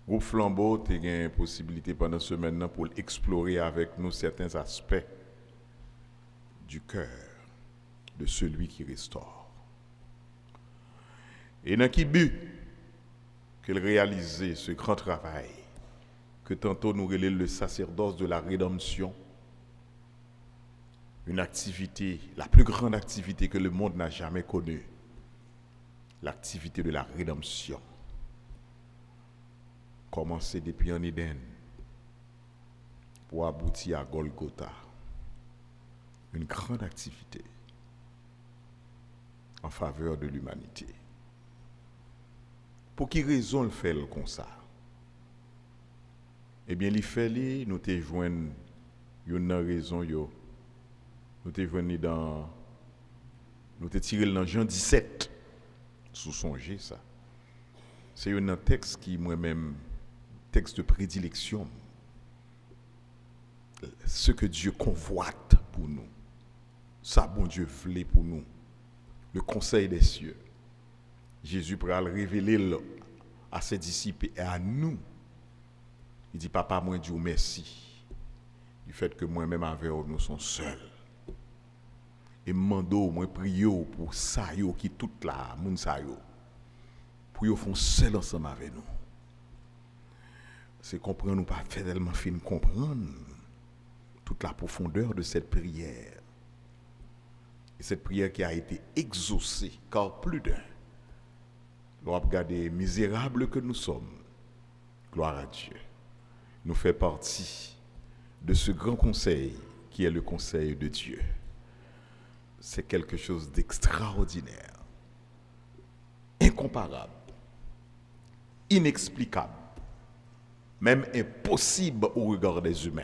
Groupe Flambeau, tu as une possibilité pendant ce maintenant pour explorer avec nous certains aspects du cœur de celui qui restaure. Et dans qui but qu'il réalisait ce grand travail que tantôt nous relève le sacerdoce de la rédemption, une activité, la plus grande activité que le monde n'a jamais connue, l'activité de la rédemption. Commencé depuis en Éden pour aboutir à Golgotha. Une grande activité en faveur de l'humanité. Pour qui raison le fait comme ça? Eh bien, il fait nous te joindre une raison nous te joindre dans nous te tirer dans Jean 17 sous songer ça. C'est un texte qui moi-même texte de prédilection. Ce que Dieu convoite pour nous. Ça, bon Dieu voulait pour nous. Le conseil des cieux. Jésus pourra le révéler à ses disciples et à nous. Il dit, papa, moi, Dieu, merci. Du fait que moi-même avec nous sommes seuls. Et mando, moi, prio pour ça, qui tout là, moun sa yo. Pour yo font seul ensemble avec nous. C'est comprendre nous pas fait tellement fin comprendre toute la profondeur de cette prière. Et cette prière qui a été exaucée, car plus d'un. L'on regarder misérables que nous sommes. Gloire à Dieu. Nous fait partie de ce grand conseil qui est le conseil de Dieu. C'est quelque chose d'extraordinaire, incomparable, inexplicable, même impossible au regard des humains.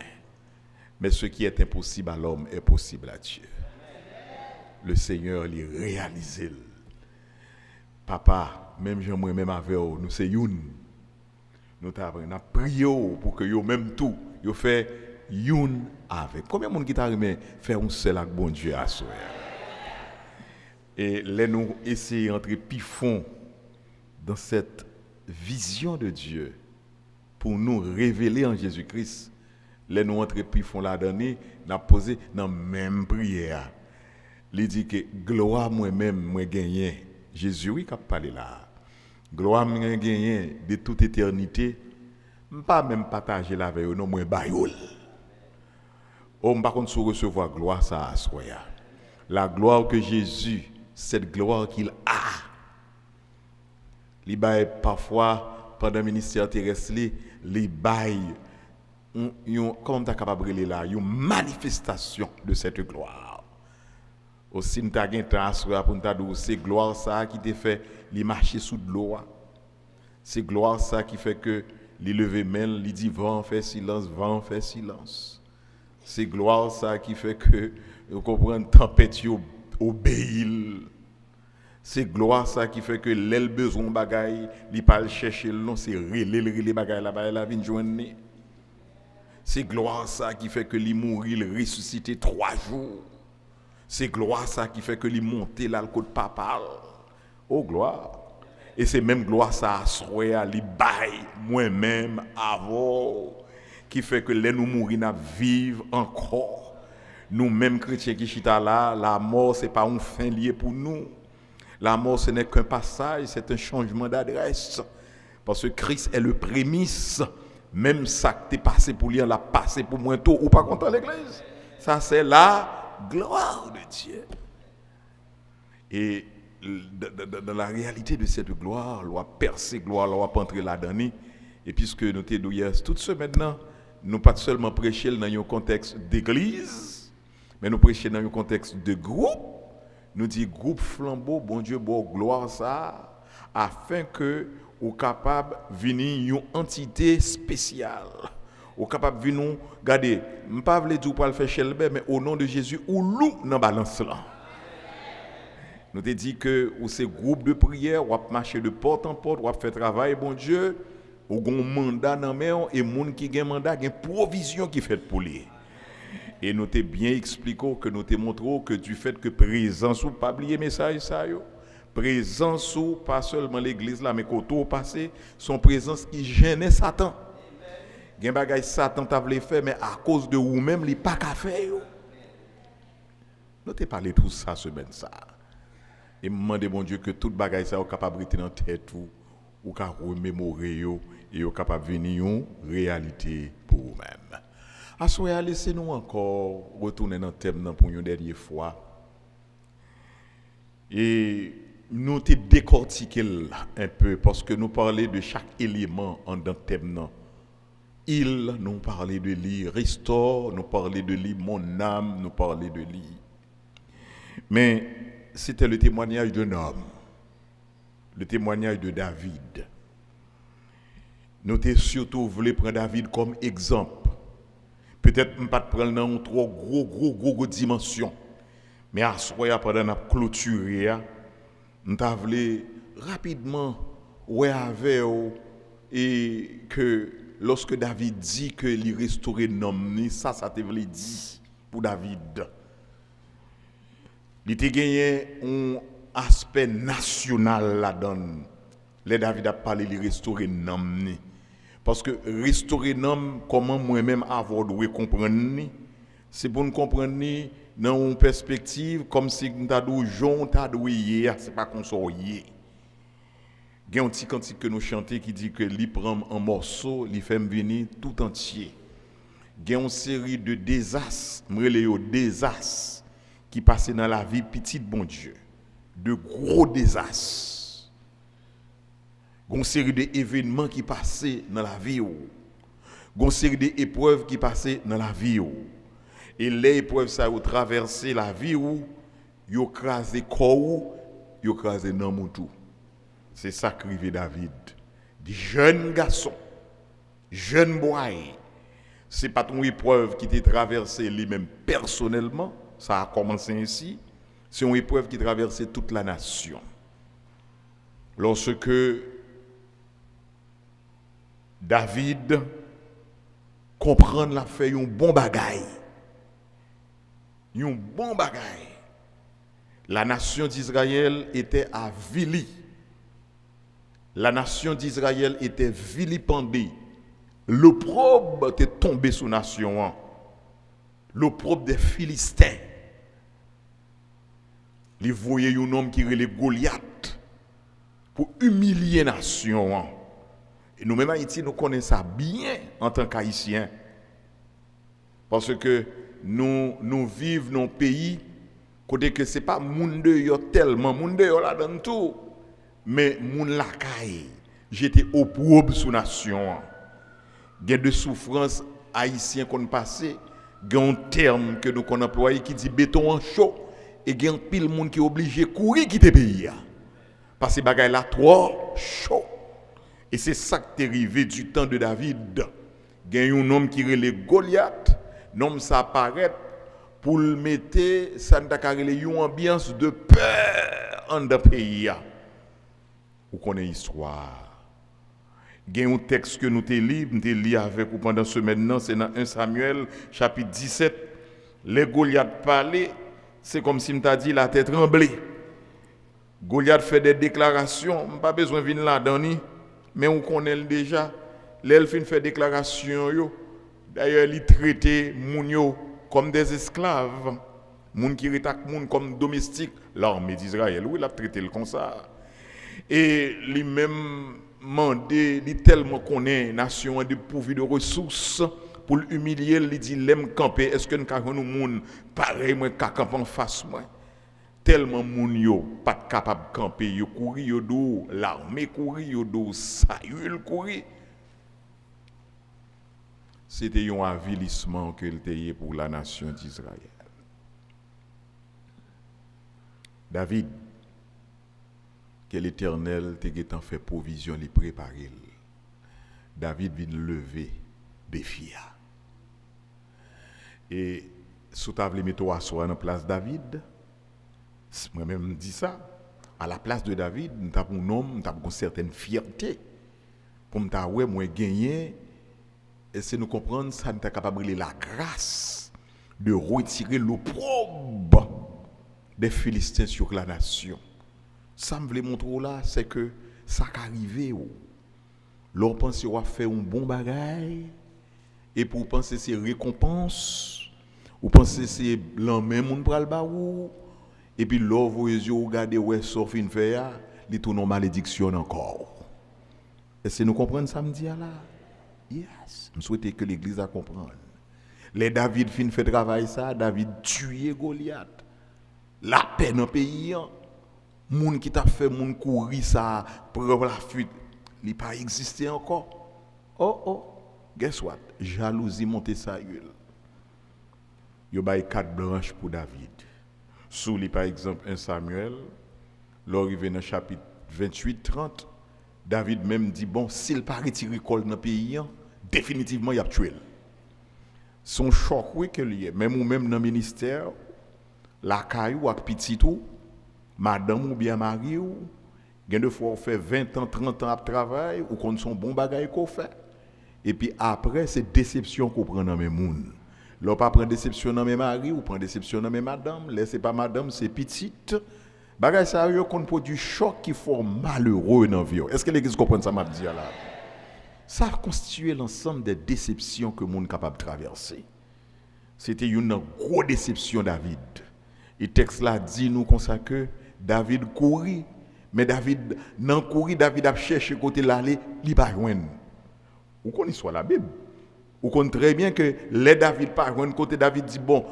Mais ce qui est impossible à l'homme est possible à Dieu. Le Seigneur l'y réalise. Papa, même j'aimerais même avec nous, c'est une. Nous avons prié pour que yo même tout, yo fait une avec. Combien de monde qui t'a remis faire un seul avec bon Dieu à soi? Et là nous essayons d'entrer pifon dans cette vision de Dieu pour nous révéler en Jésus-Christ. Là nous entrer pifon là-dedans, n'a posé dans même prière. Il dit que gloire moi-même moi gagné. Jésus oui qui a parlé là. Gloire moi gagné de toute éternité. Pas même partager la avec non moi bayol. On par contre recevoir gloire ça à soi. La gloire que Jésus, cette gloire qu'il a. Il baille parfois pendant le ministère terrestre, il baille comment tu es capable de là, une manifestation de cette gloire. Aussi, nous avons un pour nous dire c'est gloire ça qui te fait les marcher sous de l'eau. C'est gloire ça qui fait que les lever main, les dit vent fait silence. C'est gloire ça qui fait que vous comprenez tempête obéit. C'est gloire ça qui fait que l'aile besoin bagaille, li pas chercher non c'est relé bagaille là-bas la vinn joindre. C'est gloire ça qui fait que li mourir, il ressuscité 3 jours. C'est gloire ça qui fait que li monter là le côté papa. Oh gloire. Et c'est même gloire ça soya li bail moi-même avant qui fait que les nous mourir n'a vivre encore. Nous mêmes chrétiens qui chita là, la mort c'est pas une fin liée pour nous. La mort ce n'est qu'un passage, c'est un changement d'adresse. Parce que Christ est le prémisse. Même ça que t'es passé pour lui, on l'a passé pour moi tôt ou pas content l'église. Ça c'est la gloire de Dieu. Et dans la réalité de cette gloire, l'on va percer gloire, l'on va pas entrer là-dedans. Et puisque nous t'es douillés toute ce maintenant, nous pas seulement prêcher dans un contexte d'église, mais nous prêcher dans un contexte de groupe. Nous dit groupe Flambeau, bon Dieu, bon gloire ça, afin que ou capable venir une entité spéciale. Ou capable venir regarder, m'pas vle dire pour le faire chelbe mais au nom de Jésus ou loup dans balance là. Nous te dit que ou ces groupes de prière, ou marcher de porte en porte, ou faire travail bon Dieu, ou gon mandat dans main et moun qui gen mandat gen provision qui fait pour lui. Et nous t'ai bien expliqué que nous t'ai montré que du fait que présence ou pas oublier message ça yo, présence ou pas seulement l'église là mais qu'autour passé son présence qui gênait Satan. Gen bagay Satan t'a voulu faire mais à cause de vous même il pas qu'à faire yo. Nous t'ai parlé tout ça semaine ça. Et me demander bon Dieu que toute bagay ça est capable de dans tête ou ka remémorer yo et yo capable venir une réalité pour vous-même. Assoya laissez-nous encore retourner dans le thème pour une dernière fois. Et nous te décortiquer un peu parce que nous parlons de chaque élément en dans le thème. Il nous parlait de lui, restaure, nous parlait de lui, mon âme, nous parlait de lui. Mais c'était le témoignage d'un homme, le témoignage de David. Nous avons surtout voulu prendre David comme exemple. Peut-être pas prendre dans trop gros dimension. Mais à ce moment pendant la clôture, nous avons voulu rapidement avec et que lorsque David dit que il restaurer l'homme, ça te voulait dire pour David. Il a gagné un aspect national là-dedans. Les David a parlé de restaurer l'homme. Parce que restaurer l'homme, comment moi-même avoir de comprendre, c'est pour nous comprendre dans une perspective comme si nous avons dit Jean t'a dit c'est pas qu'on soit hier. Il y a un petit cantique que nous chantons qui dit que lui prend un morceau, lui fait venir tout entier. Il y a une série de désastres, qui passaient dans la vie petite bon Dieu, de gros désastres. Il y a une série d'événements qui passaient dans la vie. Il y a une série d'épreuves qui passaient dans la vie. Et les épreuves, ça ont traversé la vie, ils ont crasé le corps, ils ont crasé dans le tout. C'est ça qu'arrivait David. Des jeunes garçons, jeunes boys. Ce n'est pas une épreuve qui t'a traversé lui-même personnellement, ça a commencé ainsi. C'est une épreuve qui traversait toute la nation. Lorsque David comprend la fait un bon bagaille. Un bon bagaille. La nation d'Israël était avilie. La nation d'Israël était vilipendée. L'opprobre était tombé sous la nation. L'opprobre des Philistins. Ils voyaient un homme qui relève Goliath pour humilier la nation. Et nous-mêmes, Haïti, nous connaissons ça bien en tant qu'Haïtiens. Parce que nous vivons dans un pays côté que ce n'est pas monde yo tellement, monde yo là dans tout, mais monde la caille. J'étais opprobre sous nation. Il y a de souffrances haïtiennes qu'on passé, il y a un terme que nous qu'on employé qui dit béton en chaud et il y a un pile monde qui est obligé de courir quitter pays parce que bagay là trop chaud. Et c'est ça qui est arrivé du temps de David. Il y a un homme qui relève Goliath, l'homme ça apparaît pour le mettre, ça n'a une ambiance de peur dans le pays. Vous connaissez l'histoire. Il y a un texte que nous lisons avec vous pendant ce maintenant, c'est dans 1 Samuel, chapitre 17. Les Goliath parlaient, c'est comme si je dit la tête tremblée. Goliath fait des déclarations, pas besoin de venir là-dedans, mais on connaît déjà. L'elfine fait des déclarations, d'ailleurs, il traitait les comme des esclaves. Les gens qui traitent les gens comme domestiques, l'armée d'Israël, oui, il a traité comme ça. Et lui-même mandé, il tellement connaît nation dépourvue de ressources pour l'humilier, il dit l'aime camper, est-ce que nous avons monde pareil moi qui camper en face moi. Tellement moun yo pas capable de camper, yo courir yo do, l'armée courir yo do, Saül courir. C'était un avilissement que était pour la nation d'Israël. David, que l'Éternel t'a fait provision, les préparer. David vient lever défi. Et sous table mettre à soi en place David, moi-même dis ça, à la place de David, nous avons un homme, nous avons une certaine fierté. Pour nous ouais, moi gagner, et c'est nous comprendre ça, nous sommes capables de la grâce de retirer l'opprobre des Philistins sur la nation. Ça me voulait montrer là, c'est que ça qu'arrive. L'on pense qu'on va faire un bon bagage, et pour penser c'est récompense, ou penser c'est l'emmène moun pral ba ou, et puis l'on voit les yeux regarder ouais sauf une fait les tourne en malédiction encore. Est-ce que nous comprenons ça me dit là? Yes. Je souhaite que l'église a comprendre. Les David fin fait travail ça, David tué Goliath. La paix dans le pays, moun qui t'a fait moun courir ça, prendre la fuite, il pas existé encore. Oh, guess what? Jalousie monte sa gueule. Yo bay 4 branches pour David. Sous li par exemple 1 Samuel, l'arrivée dans chapitre 28-30, David même dit bon, s'il pas retirer col dans le pays, définitivement il a tué. Son choc oui que lié, même ou même dans le ministère, la caillou ak petit tout, madame ou bien mari ou, gen de fois on fait 20 ans, 30 ans à travail ou qu'on son bon bagay qu'on fait. Et puis après c'est déception qu'on prend dans mes moun. L'on pas prend déception dans mes mari ou prend déception dans mes madame, laissez pas madame c'est petite. Bagay ça yo qu'on produit choc qui forme malheureux dans vie. Est-ce que l'église comprend ça m'a dit là? Ça constitue l'ensemble des déceptions que monde capable de traverser. C'était une grosse déception David. Et texte là dit nous comme ça que David courit, mais David nan courir David a cherché côté l'aller, il pas joindre. Ou connaît soit la Bible. Ou connaît très bien que les David pas joindre côté David dit bon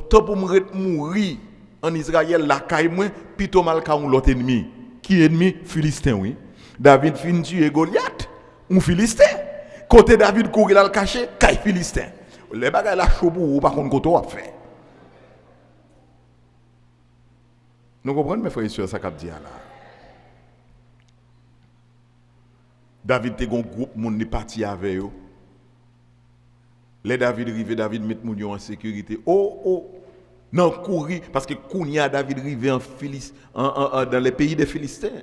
tant pour mourir en Israël la caille moi plutôt mal ka l'autre ennemi. Qui ennemi? Philistin oui. David fin tuer Goliath, un Philistin. Côté David courir là le cacher, caille Philistin. Les bagages la chaud ou par contre côté a fait. Nous comprenons mes frères et sœurs ça qu'a dit là. David te gon groupe moun ni parti avec eux. Les David rivé David met moun en sécurité. Non courir parce que kounya David rivé dans les pays des Philistins.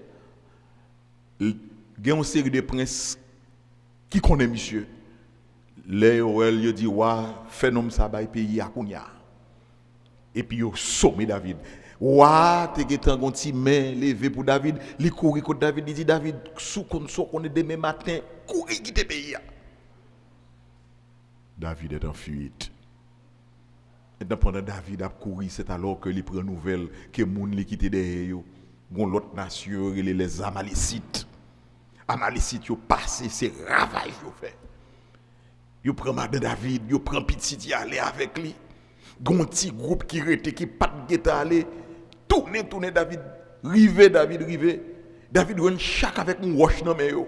Il y a une série de princes qui connaît monsieur. Les Orel yo dit wa fait nom ça bay pays à kounya. Et puis yo sommé David. Wa te getan gon ti main levé pour David, li courir contre David, il dit David sous qu'on est demain matin, courir quitter pays. David est en fuite. Et pendant David a couru, c'est alors que il prend nouvelle que moun li quitté derrière yo. Gon l'autre nation les Amalécites. Amalécites yo passé, c'est ravage yo fait. Yo prend madame David, yo prend petit y aller avec lui. Gon petit groupe qui rete qui pas de aller tourner David rivé David run chaque avec un roche dans mes yo.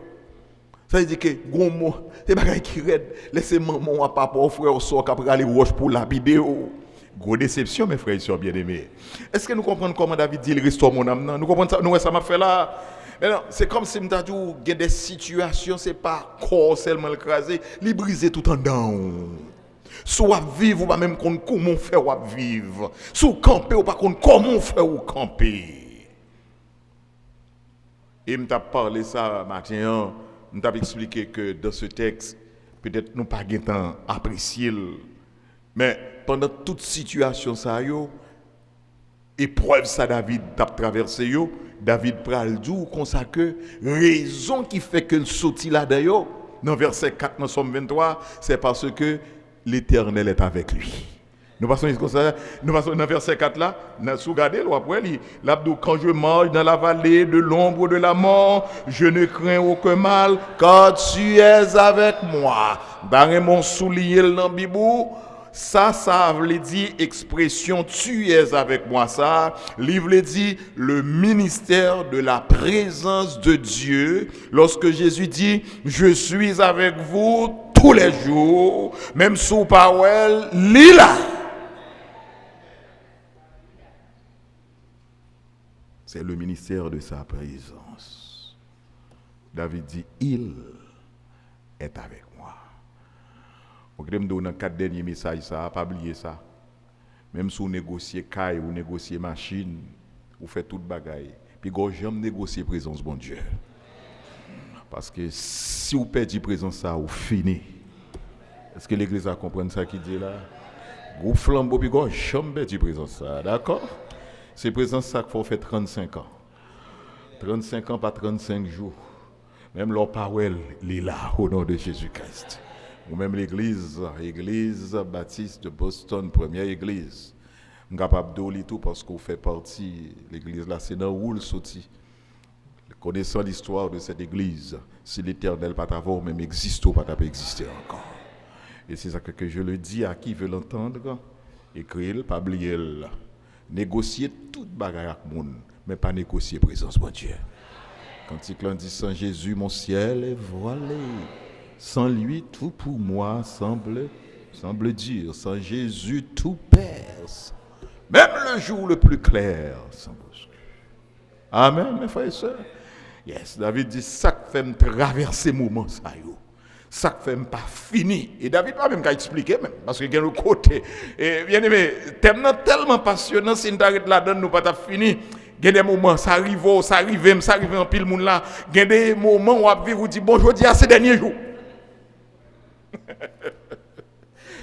Ça veut dire que gon mot c'est bagay qui red laissez maman à papa frère sort après aller roche pour lapider yo. Gros déception mes frères et sœurs bien-aimés. Est-ce que nous comprenons comment David dit il restaure mon âme? Nous comprenons ça, nous ça m'a fait là. Non, c'est comme si m'ta dit il y a des situations c'est pas corps seulement écrasé, li briser tout en dedans. Soit vivre ou pas même comment faire ou vivre. Soit camper ou pas comment faire ou camper. Et m'ta parlé ça matin, m'ta expliqué que dans ce texte peut-être nous pas temps apprécier mais pendant toute situation ça yo épreuve ça David t'a traversé yo, David pral dou comme ça que raison qui fait que sorti là d'ailleurs dans verset 4 dans Somme 23, c'est parce que l'Éternel est avec lui. Nous passons dans verset 4 là, nous regardons après l'abdou quand je marche dans la vallée de l'ombre de la mort, je ne crains aucun mal car tu es avec moi. Barre mon soulier dans bibou. Ça veut dire expression tu es avec moi ça. Livre dit le ministère de la présence de Dieu. Lorsque Jésus dit je suis avec vous tous les jours, même sous parole, lila. C'est le ministère de sa présence. David dit il est avec moi. Vous me donner dans 4 derniers messages, ça, pas oublier ça. Même si vous négociez caille ou négociez machine, vous faites toute bagaille. Puis vous jamais négocier présence bon Dieu. Parce que si vous perdez la présence, ça, vous finissez. Est-ce que l'église a compris ça qui dit là? Vous flambeau, puis vous jamais perdez la présence, ça, d'accord? C'est présence ça qu'il faut faire 35 ans. 35 ans, pas 35 jours. Même leur parole, il est là, au nom de Jésus-Christ. Ou même l'église baptiste de Boston, première église. Je suis capable de lire tout parce qu'on fait partie, l'église là, c'est dans où le sorti. Connaissant l'histoire de cette église, si l'éternel pas t'avoir même existe ou pas t'avoir exister encore. Et c'est ça que je le dis à qui veut l'entendre, écrire, pas oublier, négocier toute bagarre avec le monde, mais pas négocier présence de Dieu. Quand il dit sans Jésus, mon ciel est voilé. Sans lui, tout pour moi semble dire. Sans Jésus, tout perce. Même le jour le plus clair semble obscur. Amen, mes frères et sœurs. Yes, David dit, ça fait me traverser moment ça yo. Ça fait me pas fini. Et David pas même qu'à expliquer même parce que il y a le côté et bien aimé, tellement passionnant si nous t'arrête là-dedans nous pas t'a fini. Il y a des moments ça arrive en pile monde là, il y a des moments où on vivre ou dit bon je dis à ces derniers jours.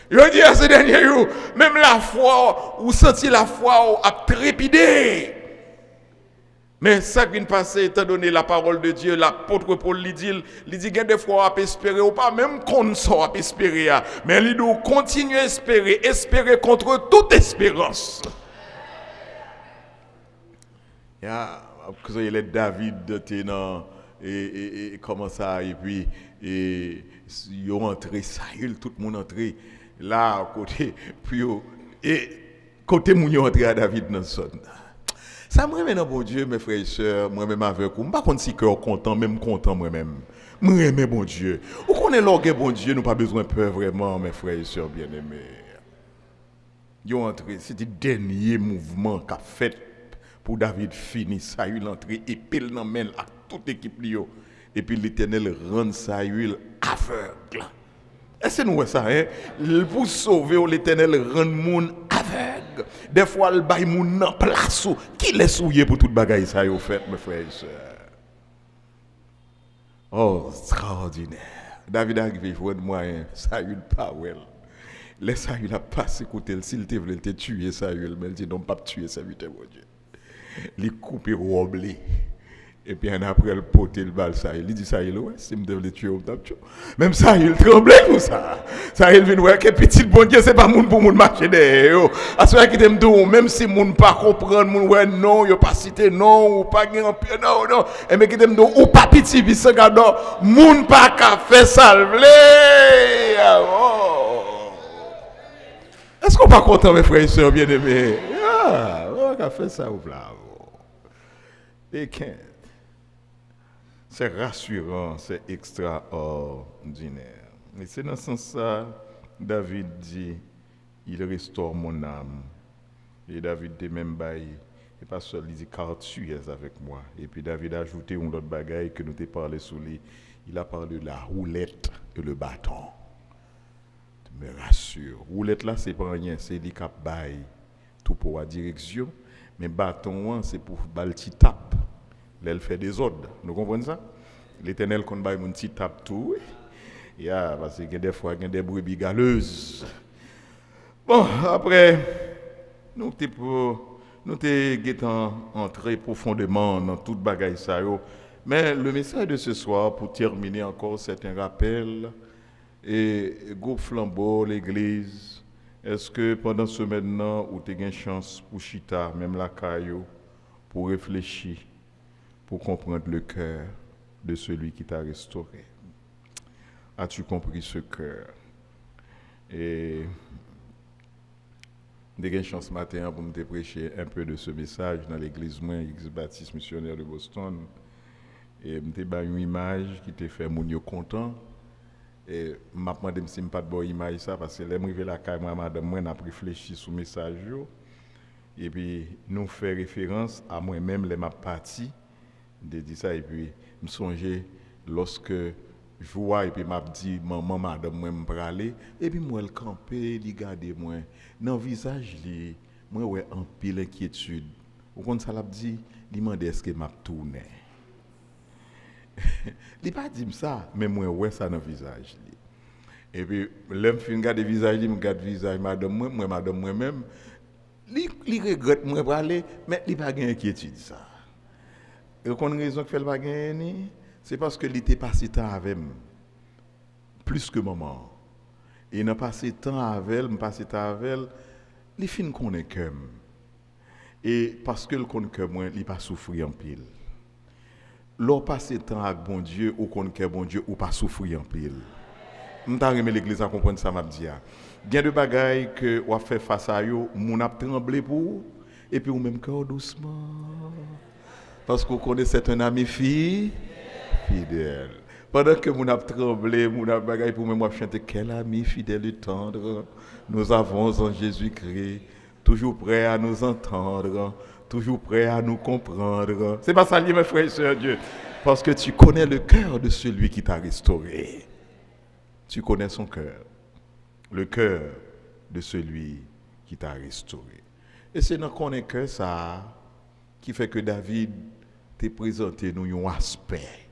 Je dis à ces derniers jours, même la foi ou senti la foi a trépidé. Mais ça qui passe, étant donné la parole de Dieu, l'apôtre Paul lui dit qu'il y a des fois à espérer ou pas, même qu'on soit à espérer. Mais il doit continuer à espérer contre toute espérance. Vous voyez, David, et comment ça, et puis, ils ont entré, Saül, tout le monde entré, là, à côté, puis, et côté, ils ont entré à David dans son. Ça me remet dans bon Dieu, mes frères et sœurs, moi-même avec vous. Je ne sais pas si cœur content, même content moi-même. Je remet bon Dieu. Ou qu'on est l'orgue bon Dieu, nous pas besoin de peur vraiment, mes frères et sœurs bien-aimés. Ils ont entré, c'était le dernier mouvement qu'a fait pour David finir. Saül entré, et pile dans main à toute l'équipe. Et puis l'Éternel rend Saül aveugle. Est-ce que nous voyons ça, hein? Pour sauver l'Éternel rend moun aveugle. Des fois, le bail moun en place. Qui laisse souiller pour toute bagaille ça yo fait, mes frères et sœurs? Oh, extraordinaire. David arrive, joindre moi, Saül Powell. Les Saül a passé côté, s'il te voulait te tuer, Saül, mais il dit non, pas tuer, serviteur mon Dieu. Il coupe roblé. Et puis après, il pote le bal, Saül. Il dit Saül, ouais, si je devais tuer, on tape tuer. Même Saül tremblait pour ça. Saül vient voir que petit bon Dieu, c'est pas moun pour moun marcher derrière. À ceux qui t'aiment tout, même si moun pas comprendre, moun ouais non, yo pas citer non, ou pas gagner non. Et mais qui t'aiment tout, ou pas petit, puis ça gado, moun pas qu'à faire salver. Est-ce qu'on pas content, mes frères et sœurs bien-aimés? Ah, on a fait ça ou là. Et qu'un. C'est rassurant, c'est extraordinaire. Et c'est dans ce sens-là, David dit, il restaure mon âme. Et David dit même bail, et pas seul, il dit, car tu es avec moi. Et puis David a ajouté une autre bagaille que nous t'ai parlé sous lui. Il a parlé de la roulette et le bâton. Tu me rassures. Roulette là, c'est pas rien, c'est lui qui bail tout pour la direction. Mais bâton, c'est pour balti tape. Elle fait des ordres. Nous comprenons ça? L'Éternel qu'on baille mon petit tape tout. Parce que des fois il y a des brebis galeuses. Bon, après nous t'es entré profondément dans toute bagaille ça yo. Mais le message de ce soir pour terminer encore c'est un rappel et groupe flambeau l'église. Est-ce que pendant ce maintenant où tu as une chance pour chita même la caillou pour réfléchir pour comprendre le cœur de celui qui t'a restauré. As-tu compris ce cœur? Et j'ai eu une chance ce matin pour me prêcher un peu de ce message dans l'église baptiste missionnaire de Boston. Et je me donné une image qui t'a fait mon content. Et je me demandé si je n'ai pas de bonne image ça parce que je suis la caille madame moi n'a réfléchi sur le message. Et puis nous fait référence à moi-même les ma partie de dire ça et puis me songer lorsque je vois et puis m'a dit maman madame moi me parler et puis moi le camper il garder moi dans visage li moi ouais en pile inquiétude ou quand ça l'a dit il demande est-ce que m'a tourné il pas dit ça mais moi ouais ça dans visage li et puis l'homme fin garder visage il me garde visage madame moi même il regrette moi parler mais il pas gain inquiétude ça. Et qu'on raison que fait le pas gagner, c'est parce que il était passé temps avec moi, plus que maman. Et n'a passé temps avec elle, passé temps avec elle, les filles connaît que et parce que le connaît que moi, il pas souffrir en pile. L'on passe temps avec bon Dieu ou connaît que bon Dieu ou pas souffrir en pile. M'ta remet l'église à comprendre ça m'a dit. Il y a des bagailles que on fait face à yo, mon a tremblé pour et puis ou même cœur doucement. Parce qu'on connaît c'est un ami fidèle. Pendant que mon a tremblé, mon a bagaille pour moi chanter quel ami fidèle et tendre nous avons en Jésus-Christ, toujours prêt à nous entendre, toujours prêt à nous comprendre. C'est pas ça lié mes frères et sœurs Dieu, parce que tu connais le cœur de celui qui t'a restauré. Tu connais son cœur, le cœur de celui qui t'a restauré. Et c'est dans qu'on est que ça qui fait que David t'a présenté nous un aspect.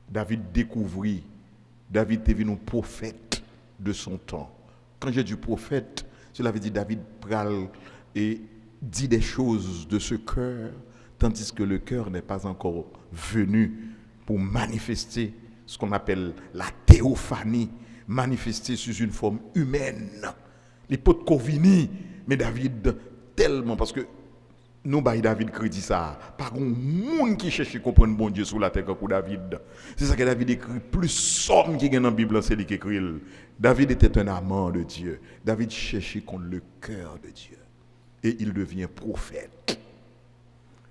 David découvrit, David est venu prophète de son temps. Quand j'ai dit prophète, cela veut dire David pral et dit des choses de ce cœur, tandis que le cœur n'est pas encore venu pour manifester ce qu'on appelle la théophanie, manifestée sous une forme humaine. Les potes convenus, mais David, tellement, parce que nous, David crédit ça, pas un monde qui cherche à comprendre bon Dieu sur la terre que David. C'est ça que David écrit, plus somme qui est dans la Bible, c'est lui qui écrit. David était un amant de Dieu. David cherchait contre le cœur de Dieu. Et il devient prophète.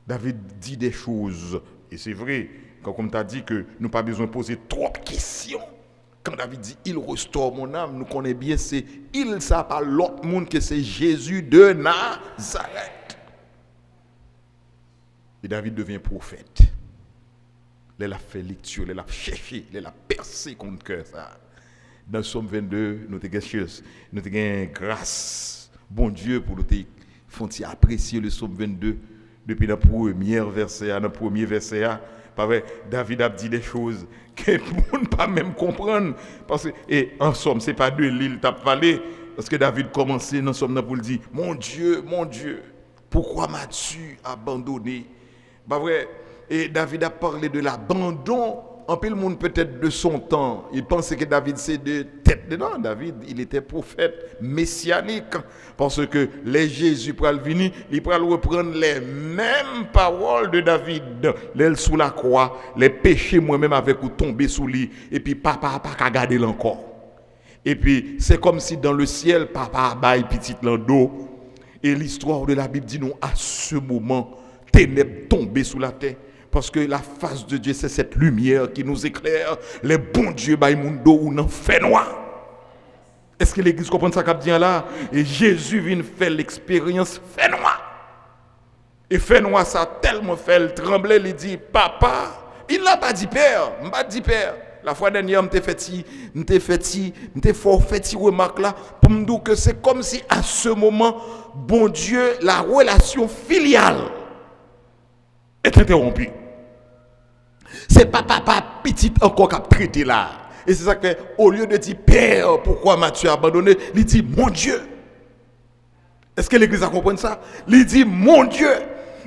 David dit des choses, et c'est vrai, comme tu as dit que nous n'avons pas besoin de poser trop de questions. Quand David dit « il restaure mon âme », nous connaissons bien, c'est « il », ça pas l'autre monde que c'est Jésus de Nazareth. Et David devient prophète. Il a fait lecture, il a cherché, il a percé contre le cœur. Dans le psaume 22, nous avons grâce, bon Dieu, pour nous faire apprécier le psaume 22 depuis le premier verset. Pas vrai, David a dit des choses que nous ne pas même comprendre. Parce que, et en somme, ce n'est pas de l'île t'a parlé. Parce que David commençait dans somme pour le dire, mon Dieu, pourquoi m'as-tu abandonné? Pas vrai. Et David a parlé de l'abandon. En peu le monde peut-être de son temps. Il pensait que David c'est de tête dedans. David, il était prophète messianique. Parce que les Jésus pour venir, il pourra reprendre les mêmes paroles de David. L'aile sous la croix, les péchés moi-même avec ou tomber sous lui. Et puis papa pas qu'à garder encore. Et puis c'est comme si dans le ciel, papa baille petit l'endo. Et l'histoire de la Bible dit nous à ce moment, ténèbres tombées sous la terre. Parce que la face de Dieu, c'est cette lumière qui nous éclaire. Les bons dieux, baïmundo, ou n'en fait noir. Est-ce que l'église comprend ça qu'a dit là? Et Jésus vient faire l'expérience fait noir. Et fait noir, ça a tellement fait le trembler, il dit, papa, il n'a pas dit père, m'a dit père. La fois dernière, m'te fait remarque là, pour me dire que c'est comme si à ce moment, bon Dieu, la relation filiale est interrompue. C'est pas papa petit encore qui a traité là. Et c'est ça que, au lieu de dire père, pourquoi m'as-tu abandonné, il dit mon Dieu. Est-ce que l'église a compris ça? Il dit mon Dieu.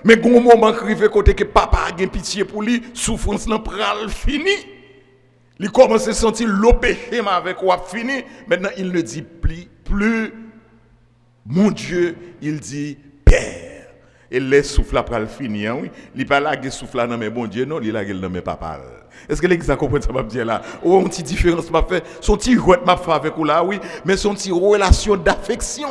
Mais quand un moment arrivé côté que papa a eu pitié pour lui, souffrance n'a pral fini. Il commence à sentir le péché avec quoi fini. Maintenant il ne dit plus mon Dieu, il dit père. Et les souffles après le finir, oui. Il n'est pas là qui souffle dans mes bon Dieu, non, il est là qui dans mes papa. Est-ce que l'église a compris ça m'a dit là? Oh, une petite différence m'a fait, son petit jouet m'a fait avec vous là, oui, mais son petit relation d'affection.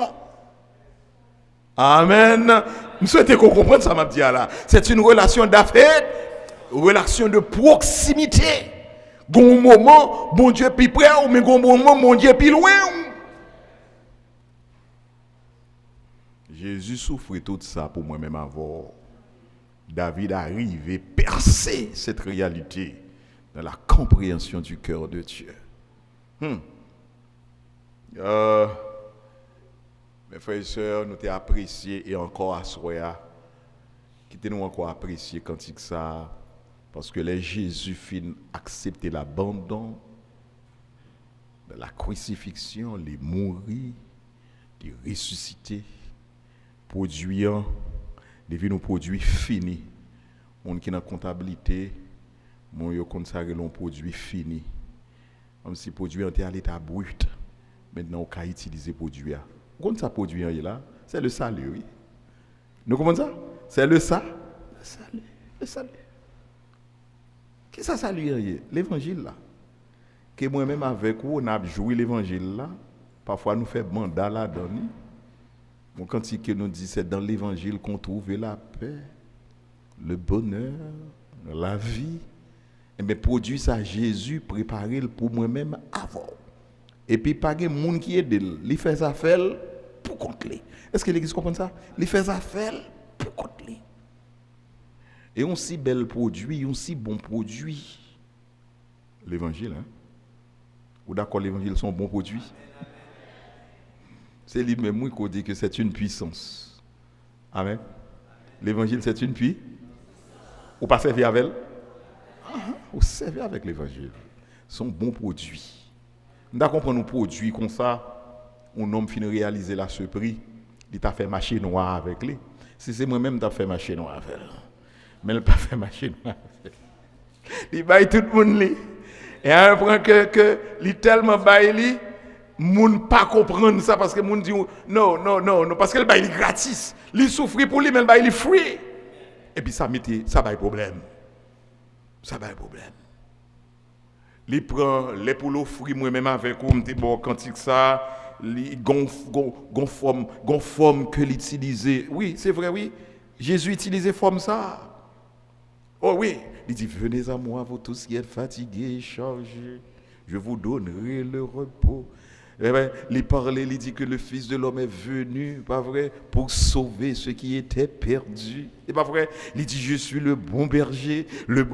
Amen. Je souhaite qu'on comprenne ça m'a dit là. C'est une relation d'affection, relation de proximité. Gon moment, bon Dieu plus près, mais gon moment, bon Dieu plus loin. Jésus souffrait tout ça pour moi-même avant. David arrive et percer cette réalité dans la compréhension du cœur de Dieu. Mes frères et sœurs, nous t'avons apprécié et encore à Soya, qui nous encore apprécié quand il ça, parce que les Jésus fin accepter l'abandon, la crucifixion, les mourir, les ressusciter. Produisant, devient nos produits finis On qui dans comptabilité, mon yo consacré l'on produit fini. Comme si produit en à l'état brut. Maintenant on peut utiliser produit là. Quand ça produit là, c'est le salut, oui. Nous comprenons ça? C'est le salut. Le salut. Qu'est-ce que ça salut? L'évangile là. Que moi-même avec vous, on a joué l'évangile là. Parfois nous fait mandat là donner. Bon, quand il nous dit c'est dans l'évangile qu'on trouve la paix, le bonheur, la vie. Et bien produit ça Jésus préparé pour moi-même avant. Et puis pas de monde qui aide, il fait ça faire pour compte lui. Est-ce que l'église comprend ça? Il fait ça faire pour compte lui. Et un si bel produit, un si bon produit. L'évangile, hein? Ou d'accord, l'évangile sont bons produits? C'est lui-même qui dit que c'est une puissance. Amen. L'évangile, c'est une puissance. Ou pas servir avec elle? Ou servir avec l'évangile. Sont bons produits. D'accord, prendre un produit comme ça, un homme finit réaliser là ce prix, il t'a fait marcher noir avec lui. Si c'est moi-même qui t'a fait marcher noir avec elle. Mais il n'a pas fait marcher noir avec elle. Il baille tout le monde. Et à un point que il tellement baille, moun pas comprendre ça parce que moun dit non parce que le bail est gratis. Il souffre pour lui mais le bail est free. Et puis ça bail problème. Ça bail problème. Il prend les poules fruits moi-même avec ou m'te bon quantique ça, il gon forme que l'utiliser. Oui, c'est vrai oui. Jésus utilisait forme ça. Oh oui, il dit venez à moi vous tous qui êtes fatigués et chargés, je vous donnerai le repos. Eh bien, il parlait, il dit que le Fils de l'homme est venu, pas vrai, pour sauver ceux qui étaient perdus. C'est pas vrai. Il dit, je suis le bon berger.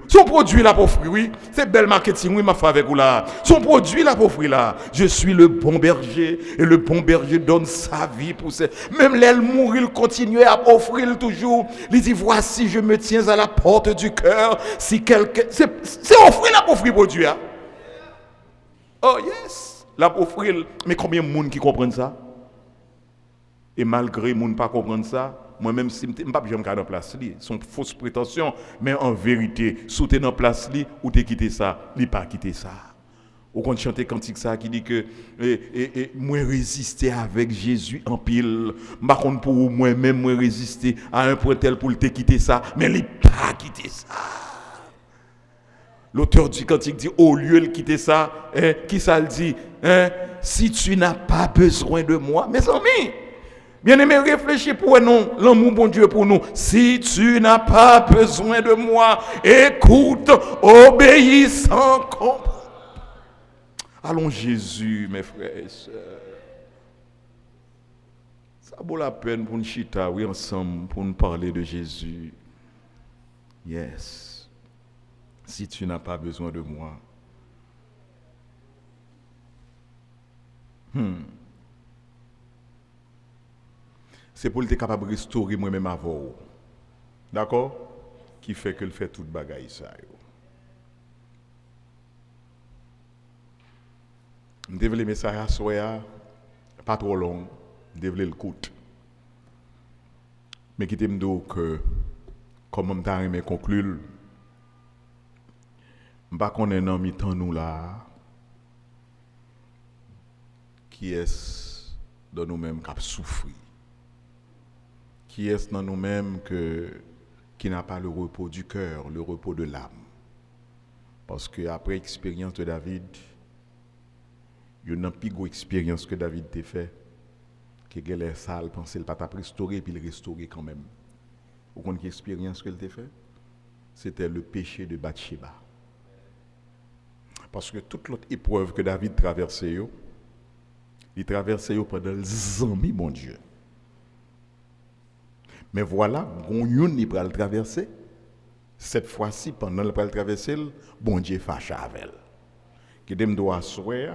Son produit là pour fruit, oui. C'est bel marketing, oui, ma femme avec vous là. Son produit là pour fruit là. Je suis le bon berger. Et le bon berger donne sa vie pour ça. Même l'aile mourir, il continue à offrir toujours. Il dit, voici, je me tiens à la porte du cœur. Si quelqu'un. C'est offrir là pour fruit produit. Hein? Oh yes. La offrir, mais combien de monde qui comprennent ça? Et malgré les gens ne pas comprendre ça, moi-même, si je ne suis pas dans place, c'est une fausse prétention, mais en vérité, si tu es dans place, ou tu quitté ça, il pas quitté ça. Ou quand chanter cantique ça qui dit que moi résister avec Jésus en pile, par contre pour moi-même moi résister à un point tel pour te quitter ça, mais il pas quitté ça. L'auteur du cantique dit, au lieu de quitter ça, qui ça le dit? Si tu n'as pas besoin de moi, mes amis, bien aimé, réfléchis pour nous, l'amour bon Dieu pour nous. Si tu n'as pas besoin de moi, écoute, obéis sans comprendre. Allons Jésus, mes frères et sœurs. Ça vaut la peine pour nous chita, oui, ensemble, pour nous parler de Jésus. Yes. Si tu n'as pas besoin de moi. C'est pour être capable de restaurer moi-même avant. D'accord? Qui fait que le fait toute bagaille ça. Je devais le message à soi, pas trop long, je devais le coûte. Mais qui t'aime donc que, comme je t'ai conclure, je ne sais pas qu'on est dans mi-temps nous là, qui est dans nous-mêmes qui a souffert. Qui est dans nous-mêmes qui n'a pas le repos du cœur, le repos de l'âme. Parce qu'après l'expérience de David, il y a une plus grosse expérience que David t'a fait, que les sales pensaient qu'il ne pas restaurer, puis il restaurer quand même. Vous connaissez l'expérience qu'il t'a fait? C'était le péché de Bathsheba. Parce que toute l'autre épreuve que David traversait, il traversait pendant les années, mon Dieu. Mais voilà, Gonyoun il va le traverser. Cette fois-ci, pendant le traverser, bon Dieu fâche avec elle. Qui dem doit souhaiter,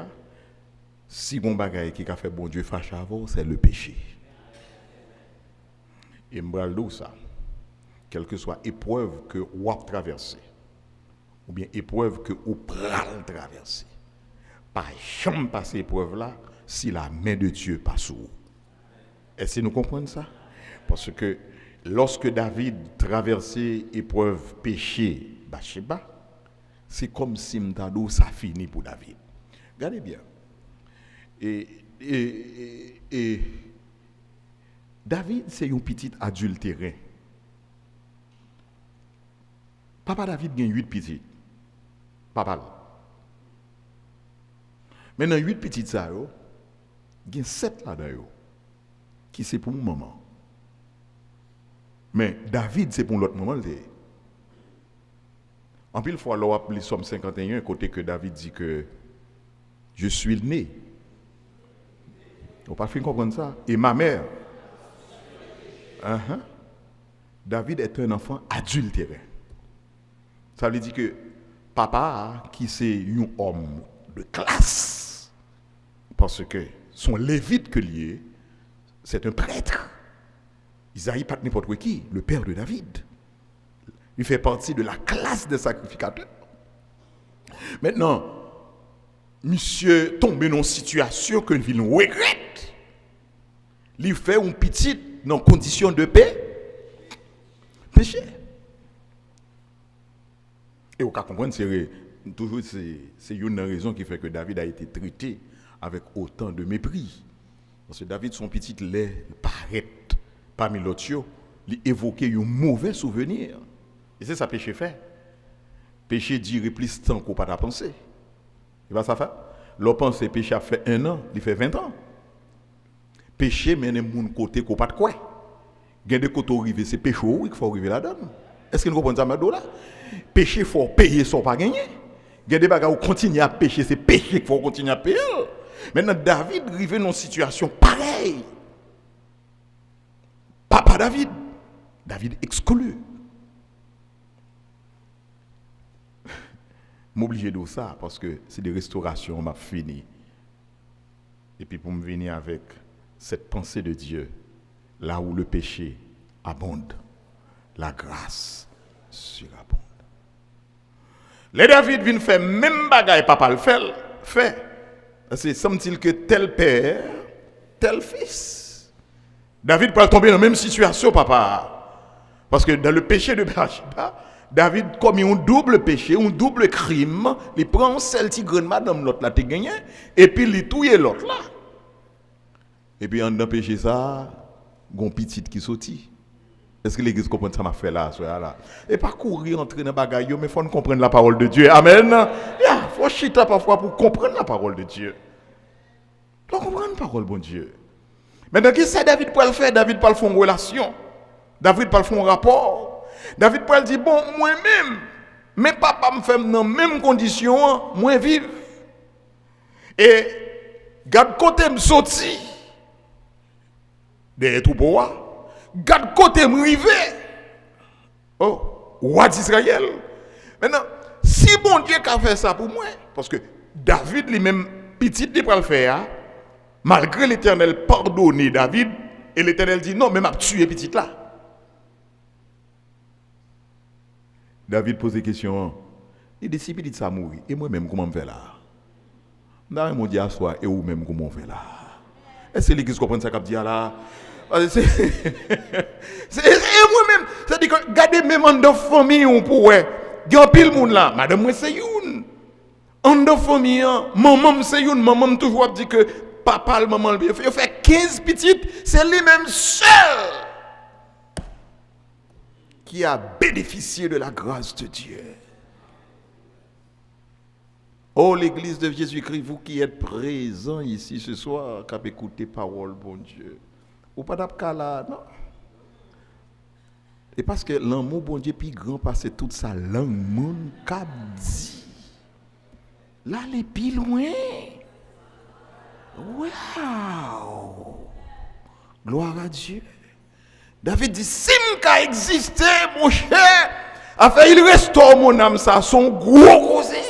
si bon bagaille qui a fait bon Dieu fâche avec, c'est le péché. Et m'bral ça, quelle que soit épreuve que vous avez traversée, ou bien épreuve que vous pral traverser, pas jamais passer épreuve là si la main de Dieu passe sur vous. Est-ce que nous comprenons ça? Parce que lorsque David traversait épreuve péché, Bathsheba, c'est comme si m'tadou ça finit pour David. Regardez bien. Et David, c'est un petit adultérin. Papa David a 8 petits. Papa. Maintenant, 8 petits, ça, il y a 7 là-dedans, qui c'est pour maman. Mais David, c'est pour l'autre maman. En pile fois, l'on appelle Somme 51, côté que David dit que je suis né. On ne peut pas comprendre ça. Et ma mère. David est un enfant adultéré. Ça veut dire que papa, qui c'est un homme de classe, parce que son lévite que lié, c'est un prêtre. Isaïe pas n'importe qui, le père de David. Il fait partie de la classe des sacrificateurs. Maintenant, monsieur tombe dans une situation que nous regrette. Il fait une petite dans condition de péché. Et vous comprenez, c'est une raison qui fait que David a été traité avec autant de mépris. Parce que David, son petit lait, paraît parmi l'autre, il évoquait un mauvais souvenir. Et c'est ça péché fait. Péché dirait plus temps qu'on pas penser. Il va ça faire. L'on pense que péché a fait 1 an, il fait 20 ans. Péché mène mon côté qu'on pas de quoi. Il y a des côtés arrivés, c'est péché qu'il faut arriver là-dedans. Est-ce que vous comprenez ça, Mado là? Péché, il faut payer sans pas gagner. Il y a des bagages où continuer à pécher, c'est péché qu'il faut continuer à payer. Maintenant, David arrive dans une situation pareille. Papa David exclu. M'obliger de ça parce que c'est des restaurations, m'a fini. Et puis pour me venir avec cette pensée de Dieu, là où le péché abonde, la grâce surabonde. Les David viennent faire même bagaille papa le fait. C'est semble-t-il que tel père, tel fils. David peut tomber dans la même situation papa. Parce que dans le péché de Bathsheba, David commis un double péché, un double crime. Il prend celle qui grande madame l'autre là, il gagné, et puis il touille l'autre là. Et puis en dans péché ça, gon petite qui sorti. Est-ce que l'église comprend ça m'a fait là, là? Et pas courir entrer dans bagaille, mais faut comprendre la parole de Dieu. Amen. Faut chita parfois pour comprendre la parole de Dieu. Faut comprendre la parole bon Dieu. Maintenant qui c'est David pour le faire? David pour le faire une relation. David pour le faire un rapport. David Paul dit, bon, moi-même, mes papas me font dans les mêmes conditions, moi vivre. Et, garde côté me sorti, derrière tout pour moi, garde côté me rivé. Oh, roi d'Israël. Maintenant, si bon Dieu a fait ça pour moi, parce que David lui-même, petit, il peut le faire, malgré l'Éternel pardonner David, et l'Éternel dit, non, mais m'a tué petit là. David pose des questions. Il dit, si petit ça mourir, et moi-même, comment je fais là? Dans mon Dieu, assois, et vous-même, comment je fais là? Est-ce que l'église comprend ça qu'il dit là? C'est moi-même. C'est-à-dire que, regardez même en de famille, on pourrait. Il y a un pile monde là. Madame, moi, c'est une. En de famille, maman, c'est une. Maman, toujours dit que papa, le maman, il fait 15 petites, c'est lui-même seul qui a bénéficié de la grâce de Dieu. Oh, l'église de Jésus-Christ, vous qui êtes présents ici ce soir, qui avez écouté parole, bon Dieu. Ou pas d'apka là, non? Et parce que l'amour, bon Dieu, plus grand, parce que toute sa langue, mon cap dit. Là, les plus loin. Waouh! Gloire à Dieu. David dit, si m'ka existé, mon cher, afin il restaure mon âme, ça, son gros causé.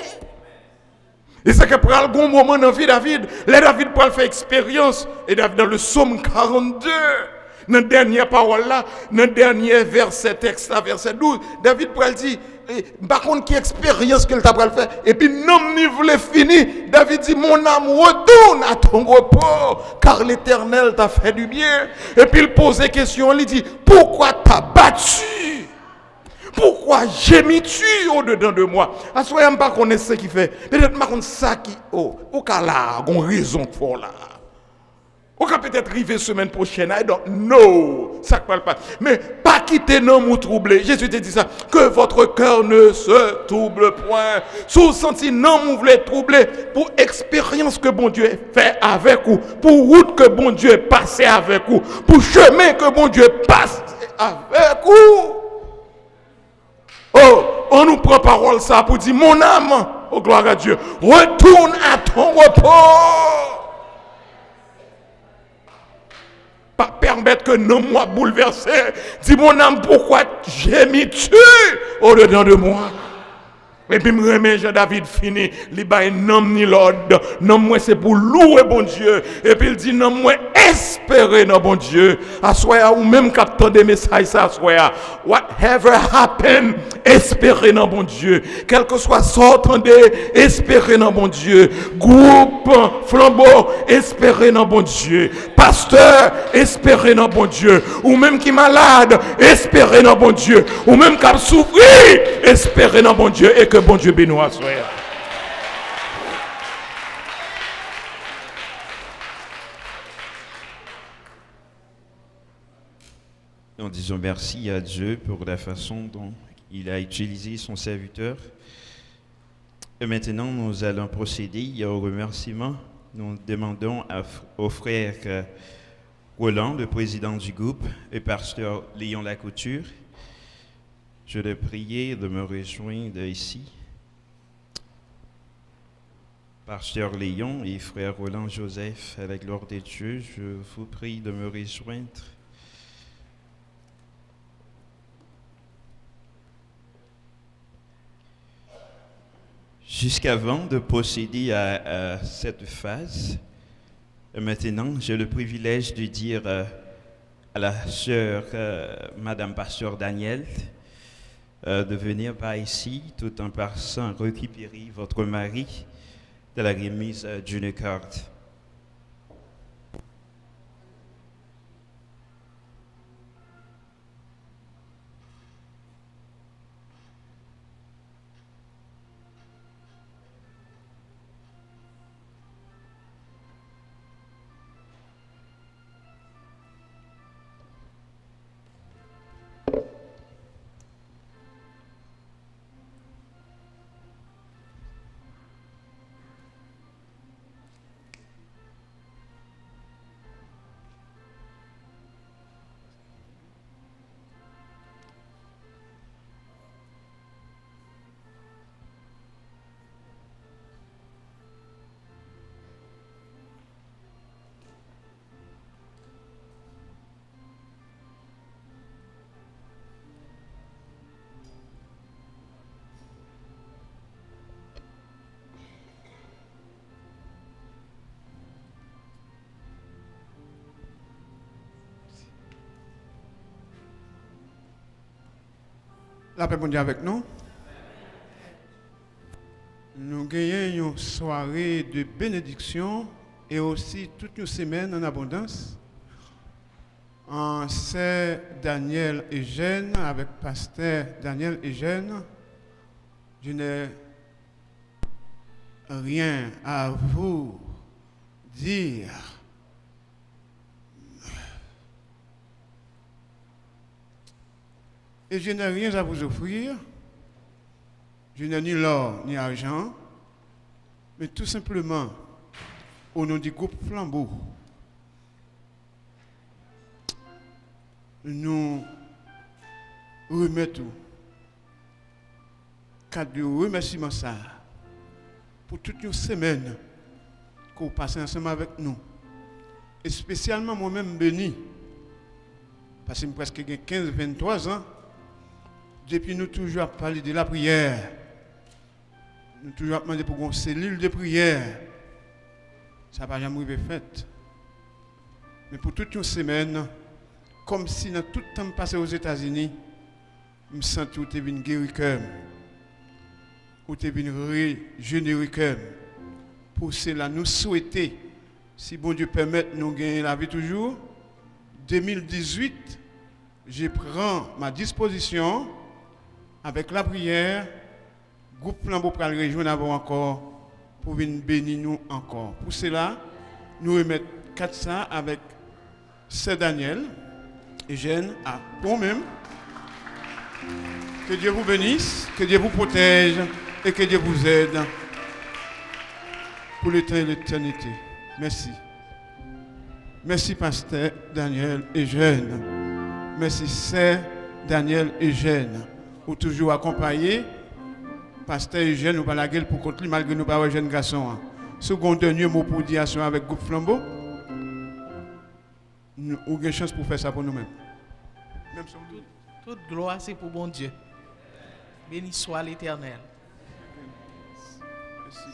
Et c'est que pour un bon moment dans la vie David, les David pour faire expérience, et David dans le psaume 42, dans la dernière parole là, dans le dernier verset, texte là, verset 12, David pour dire, par contre, qui expérience qu'il t'a pas le faire. Et puis, non, ni voulait finir. David dit, mon âme retourne à ton repos, car l'Éternel t'a fait du bien. Et puis, il pose des questions, il dit, pourquoi t'as battu? Pourquoi gémis-tu au-dedans de moi? À ce moment-là, je ne sais pas connaître ce qui fait. Peut-être que ça qui, au cas là, on a raison pour là. On va peut-être arriver semaine prochaine. I don't know. Ça ne parle pas. Mais pas quitter non vous troubler. Jésus te dit ça. Que votre cœur ne se trouble point. Si vous sentez non vous voulez troubler pour expérience que bon Dieu fait avec vous. Pour route que bon Dieu passe avec vous. Pour chemin que bon Dieu passe avec vous. Oh, on nous prend parole ça pour dire mon âme. Oh gloire à Dieu. Retourne à ton repos. Pas permettre que non moi bouleversé. Dis mon âme, pourquoi gémis-tu au-dedans de moi? Et puis me remet Jean-David fini, il bail nom ni l'ordre. Non moi c'est pour louer bon Dieu. Et puis il dit non moi espérer dans bon Dieu. Assoya ou même captant des messages ça assoya. Whatever happen, espérer dans bon Dieu. Quel que soit sortant de espérer dans bon Dieu. Groupe flambeau, espérer dans bon Dieu. Pasteur, espérer dans bon Dieu. Ou même qui malade, espérer dans bon Dieu. Ou même qui a souffert, espérer dans bon Dieu. Et que bon Dieu bénisse à soi. Nous disons merci à Dieu pour la façon dont il a utilisé son serviteur. Et maintenant, nous allons procéder au remerciement. Nous demandons au frère Roland, le président du groupe, et pasteur Léon Lacouture, je le prie de me rejoindre ici. Pasteur Léon et frère Roland Joseph, avec l'ordre de Dieu, je vous prie de me rejoindre. Jusqu'avant de procéder à cette phase, maintenant, j'ai le privilège de dire à la sœur Madame Pasteur Daniel de venir par ici tout en passant récupérer votre mari de la remise d'une carte. La paix mondiale avec nous. Nous gagnons une soirée de bénédiction et aussi toute une semaine en abondance. C'est Daniel Eugène avec pasteur Daniel Eugène. Je n'ai rien à vous dire. Et je n'ai rien à vous offrir. Je n'ai ni l'or ni argent. Mais tout simplement, au nom du groupe Flambeau, nous remettons cadre de remerciement ça pour toute une semaine que vous passez ensemble avec nous. Et spécialement moi-même béni, parce que j'ai presque 15-23 ans, depuis nous toujours parler de la prière, nous toujours demandé pour une cellule de prière. Ça n'a pas jamais été fait. Mais pour toute une semaine, comme si dans tout le temps passé aux États-Unis, je me sens tout est venu guérir cœur. où tu es venu régénérer cœur. Pour cela, nous souhaitons, si bon Dieu permet, nous gagner la vie toujours. 2018, je prends ma disposition avec la prière. Groupe Flambeau pour le rejoindre avant encore pour venir bénir nous encore. Pour cela, nous remettons 400 avec Sœur Daniel et Jeanne à vous-même. Que Dieu vous bénisse, que Dieu vous protège et que Dieu vous aide pour le temps et l'éternité. Merci. Merci, Pasteur Daniel et Jeanne. Merci, Sœur Daniel et Jeanne, pour toujours accompagner Pasteur Eugène, nous pas la gueule pour contre lui, malgré nous pas un jeune garçon. Second dernier mot pour dire avec Groupe Flambeau. Nous avons une chance pour faire ça pour nous-mêmes. Toute gloire, c'est pour bon Dieu. Béni soit l'Éternel. Merci.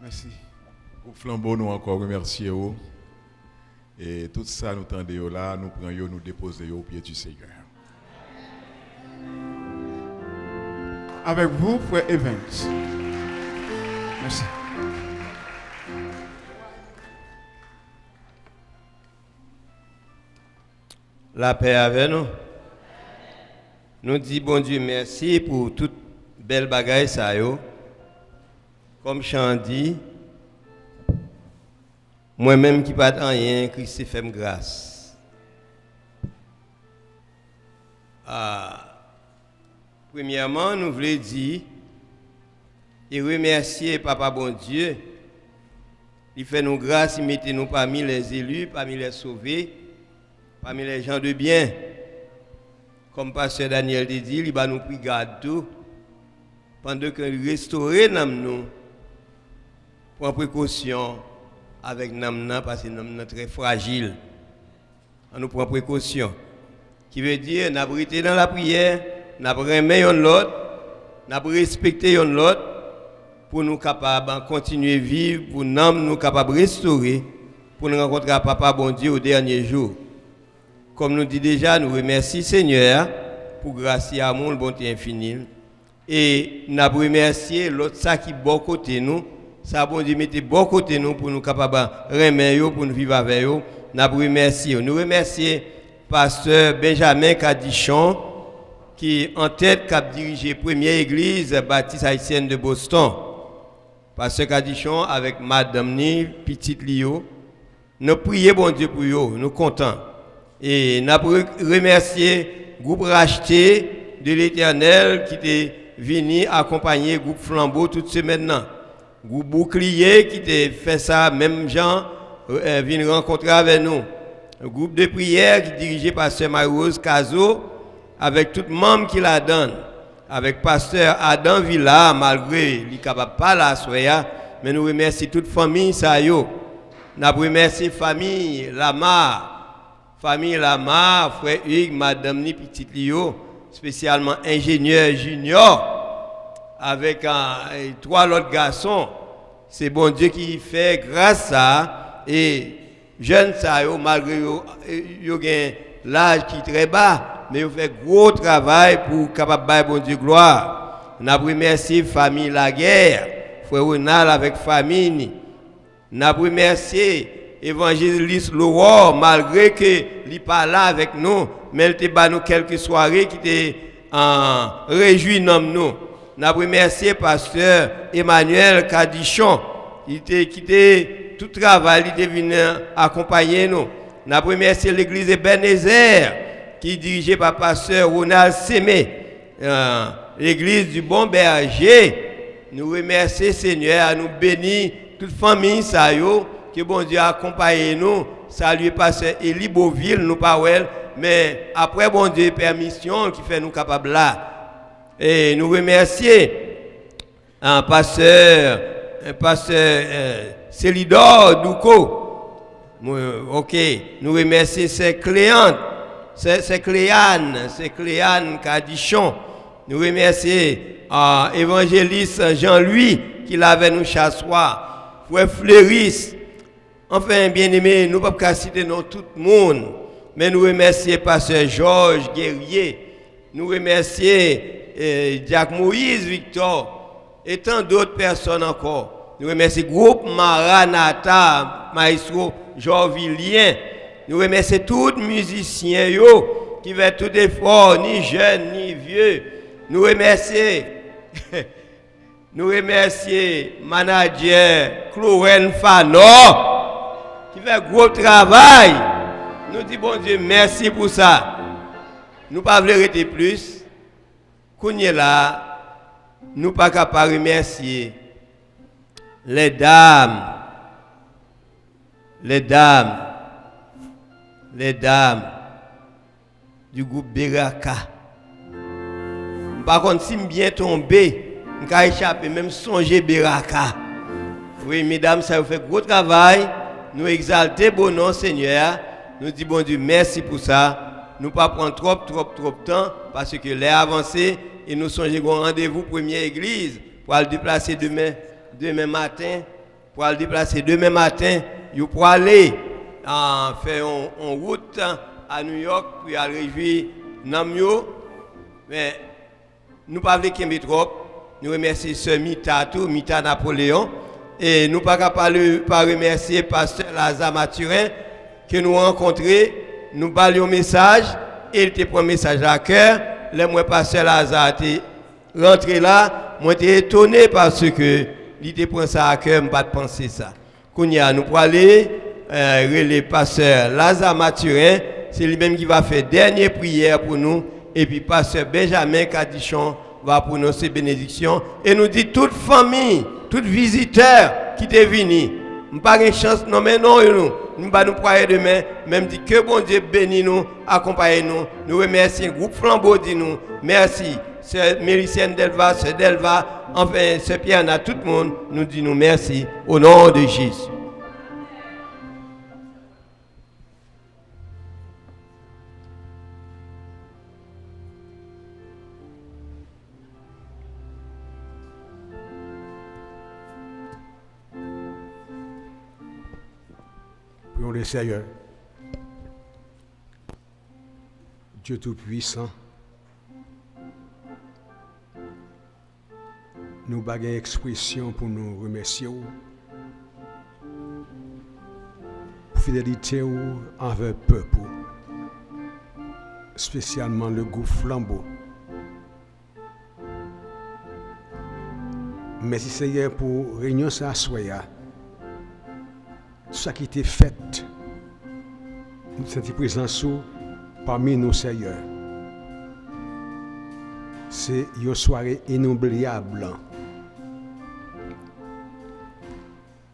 Merci. Groupe Flambeau, nous encore remercier. Et tout ça, nous tendons là, nous prenons, nous déposons au pied du Seigneur. Avec vous, frère Evans. Merci. La paix avec nous. Nous disons bon Dieu merci pour toute belle bagaille ça yo. Comme Chant dit, moi-même qui pas rien, Christ fait me grâce. Premièrement, nous voulons dire et remercier Papa bon Dieu. Il fait nous grâce, il met nous parmi les élus, parmi les sauvés, parmi les gens de bien. Comme Pasteur Daniel dit, il va nous prier garde tout pendant que nous restaurons nous, prend précaution avec nous parce que nous sommes très fragiles. On nous prend précaution. Qui veut dire, nous avons été dans la prière, nous avons remis l'autre, nous avons respecté l'autre pour nous capables de continuer à vivre, pour nous capables de restaurer, pour nous rencontrer Papa bon Dieu au dernier jour. Comme nous dit déjà, nous remercions Seigneur pour grâce et amour, bonté infinie. Et nous remercions l'autre ça qui est bon côté nous. Ça bon Dieu mettez bon côté nous pour nous capables de remettre, pour nous vivre avec eux. Nous remercions. Nous remercions Pasteur Benjamin Cadichon qui en tête qui a dirigé la première église baptiste haïtienne de Boston. Pasteur Cadichon avec Madame Ni, petite Lio. Nous prions bon Dieu pour eux, nous contents. Et nous remercier le groupe racheté de l'Éternel qui est venu accompagner le groupe Flambeau toute semaine. Le groupe Bouclier qui a fait ça, même gens, vient rencontrer avec nous. Le groupe de prière qui est dirigé par Sœur Marie-Rose Cazo, avec tout le monde qui la donne. Avec Pasteur Adam Villa, malgré qu'il n'est capable pas la soya, mais nous remercions toute famille, ça yo. Nous remercions famille Lamar. Famille Lamar, frère Hugues, Madame Ni Petit Lio, spécialement ingénieur junior, avec trois autres garçons. C'est bon Dieu qui fait grâce à et jeunes ça malgré yo gen l'âge qui est très bas, mais ils fait gros travail pour capable bailler bon Dieu gloire. Nous remercié famille Laguerre, frère Ronald avec famille. Nous remercié évangéliste Laurent, malgré qu'il n'est pas là avec nous, mais il a nous quelques soirées qui étaient réjouis nous. Nous remercié Pasteur Emmanuel Cadichon, il était quitté tout travail, il était venu accompagner nous. Nous remercié l'église Ebenezer, qui est dirigée par Pasteur Ronald Sémé, l'église du Bon Berger. Nous remercions Seigneur, nous bénir toute famille, ça yo. Que bon Dieu accompagne nous, saluer Pasteur Élie Beauville, nous pas mais après bon Dieu permission qui fait nous capables là. Et nous remercier Pasteur Célidor Douko. OK, nous remercier ses clientes, c'est Cléane Cadichon. Nous remercier évangéliste Jean-Louis qui l'avait nous chassoir. Frère Fleuris. Enfin, bien aimé, nous ne pouvons pas citer tout le monde, mais nous remercions Pasteur Georges Guerrier, nous remercions Jacques Moïse Victor et tant d'autres personnes encore. Nous remercions le groupe Maranatha, Maestro Jorvilien. Nous remercions tous les musiciens qui font tout effort, ni jeunes, ni vieux. Nous remercions manager Cloren Fanor qui fait gros travail. Nous disons bon Dieu merci pour ça. Nous ne pouvons pas arrêter plus. Qu'on est là, nous ne pouvons pas remercier les dames du groupe Beraka. Par contre, si je bien tombé, je vais échapper, même songer Beraka. Oui, mesdames, ça vous fait gros travail. Nous exaltons bon nom, Seigneur. Nous disons bon Dieu, merci pour ça. Nous ne pas prendre trop de temps parce que les avancées et nous songeons un rendez-vous première église pour aller déplacer demain matin. Pour aller déplacer demain matin, pour aller faire une route à New York pour aller réjouir Namyo. Mais nous ne pouvons pas trop. Nous remercions Sœur Mita Napoléon. Et nous ne pouvons pas remercier Pasteur Lazare Mathurin que nous rencontré. Nous parlions un message. Il te prend un message à cœur. Le moi Pasteur Lazare est rentré là. Moi j'étais étonné parce que il te prend ça à cœur. Je ne pas penser ça. Kounia, nous pour aller le Pasteur Lazare Mathurin. C'est lui-même qui va faire dernière prière pour nous. Et puis Pasteur Benjamin Cadichon va prononcer bénédiction. Et nous dit toute famille, tout visiteur qui est venu. Nous n'avons pas de chance, non, mais non, nous allons nous prier demain. Même dit que bon Dieu bénisse nous, accompagne nous. Nous remercions le groupe Flambeau, dit nous. Merci. Sœur Méricienne Delva, Sœur Delva, enfin, Sœur Pierre, à tout le monde, nous disons merci au nom de Jésus. Prions le Seigneur. Dieu Tout-Puissant, nous avons une expression pour nous remercier pour fidélité envers le peuple, spécialement le groupe Flambeau. Merci Seigneur pour réunion ça soya. Tout ça qui était fait, nous sentons présence parmi nous, Seigneur. C'est une soirée inoubliable.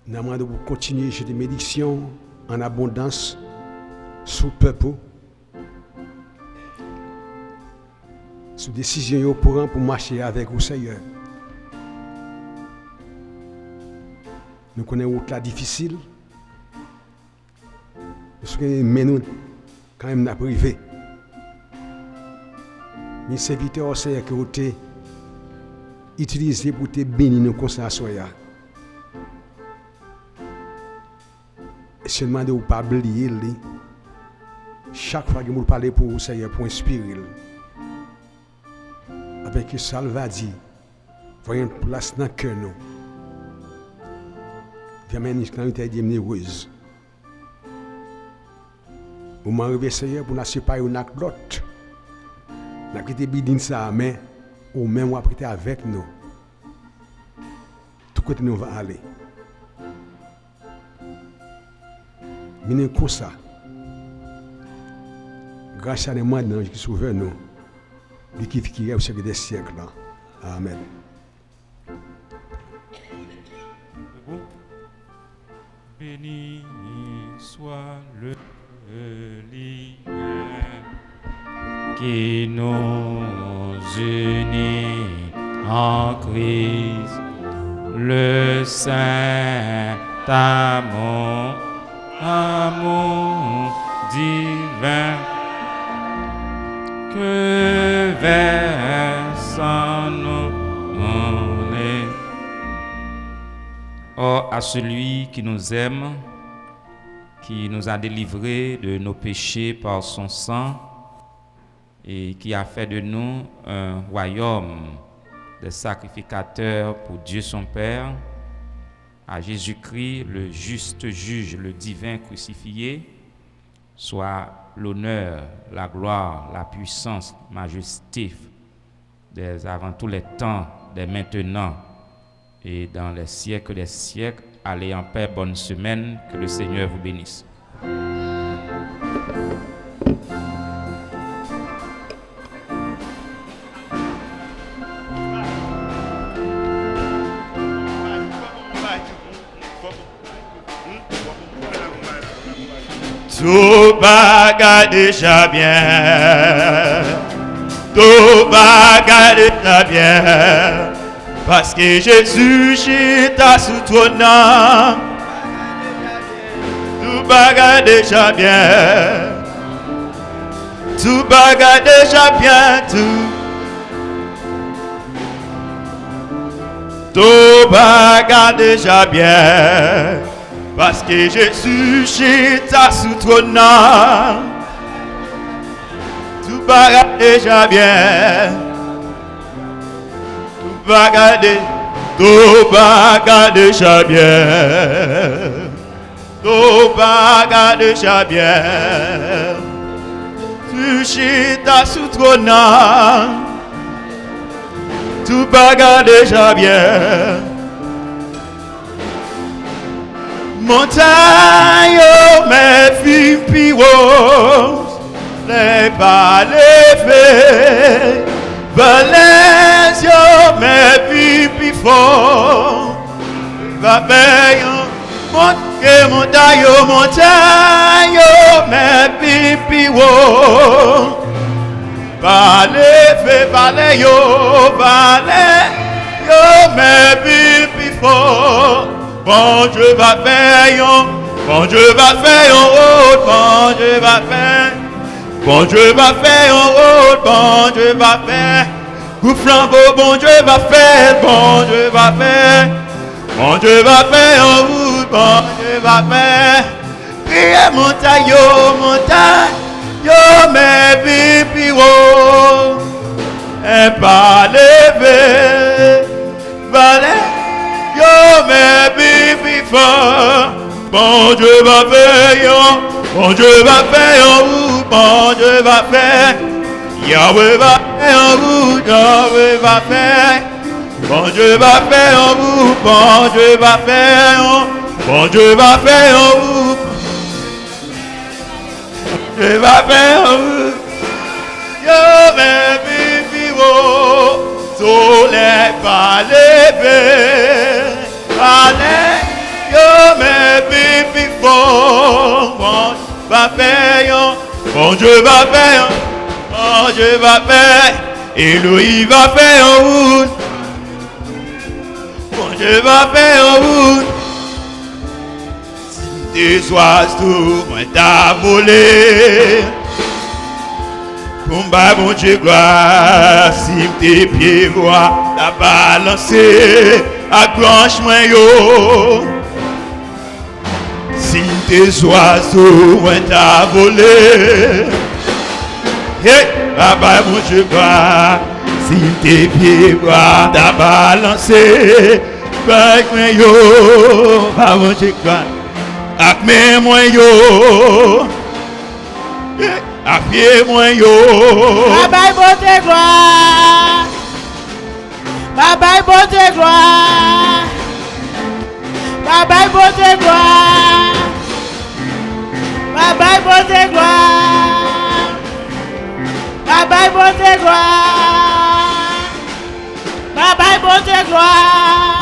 Nous demandons pour continuer cette bénédiction en abondance sur le peuple, sur décision pour marcher avec vous, Seigneur. Nous connaissons une route là difficile. Mais nous, quand même, nous privé. Mais c'est vite au Seigneur que vous avez utilisé pour te bénir nous comme ça. Et seulement de ne pas oublier, chaque fois que vous parlez pour vous, Seigneur, pour inspirer. Avec ce ça va dire, voyons une place dans le cœur. Viens maintenant, quand vous êtes heureuse. Vous m'arrivez, Seigneur, pour nous séparer un avec l'autre. Nous avons quitté bidin ça, mais au même vous prêter avec nous. Tout côté nous va aller. Mais comme ça, grâce à l'ange qui sauve nous, lui qui est au siècle des siècles. Amen. Béni soit le lien qui nous unit en Christ, le saint amour divin que versant nous est. Or, à celui qui nous aime, qui nous a délivrés de nos péchés par son sang, et qui a fait de nous un royaume de sacrificateurs pour Dieu son Père, à Jésus-Christ, le juste juge, le divin crucifié, soit l'honneur, la gloire, la puissance, la majesté des avant tous les temps, des maintenant et dans les siècles des siècles. Allez en paix, bonne semaine, que le Seigneur vous bénisse. Tout bagarre déjà bien, tout bagarre déjà bien, parce que Jésus est sous ton nom. Tout bagarre déjà bien, tout bagarre déjà bien, tout bagarre déjà bien. Parce que Jésus est sous ton nom, tout bagarre déjà bien, tout bagarre déjà bien, tout bagarre déjà bien, tu es sous ton nom, tout bagarre déjà bien. Montagne, mes filles piros, les pas levés, Valence, mes filles pifos, va payer, montagne, mes filles piros, va lever, valé, mes filles pifos. Bon Dieu va faire, bon Dieu va faire, bon Dieu va faire, bon Dieu va faire, bon Dieu va faire, coup flambeau, bon Dieu va faire, bon Dieu va faire, bon Dieu va faire, bon Dieu va faire, priez montagne, mes pipiro, et pas lever, valet. Yo mes bibi fort, bon Dieu va faire, bon Dieu va faire, bon Dieu va faire, Yahweh va faire, Yahweh va faire, bon Dieu va faire, bon Dieu va faire, bon Dieu va faire, bon Dieu va faire, yo mes bibi fort. Soleil va lever, allez, yo mes bibi fort, bon va faire, bon Dieu va faire, bon Dieu va faire, et lui va faire en route, bon Dieu va faire en route, si tes oiseaux moi t'as volé. Combat mon Dieu gloire, si tes pieds voient la balancer, accroche moi yo. Si tes oiseaux moi t'as volé, hey, baba mon Dieu gloire, si tes pieds voient la balancer, accroche moi yo, baba mon Dieu gloire, accroche moi yo. Hey. À pied moi yo. Bye bye bonté gloire. Bye bye bonté gloire. Bye bye bonté gloire. Bye bye bonté gloire. Bye bye bonté gloire. Bye bye bonté gloire.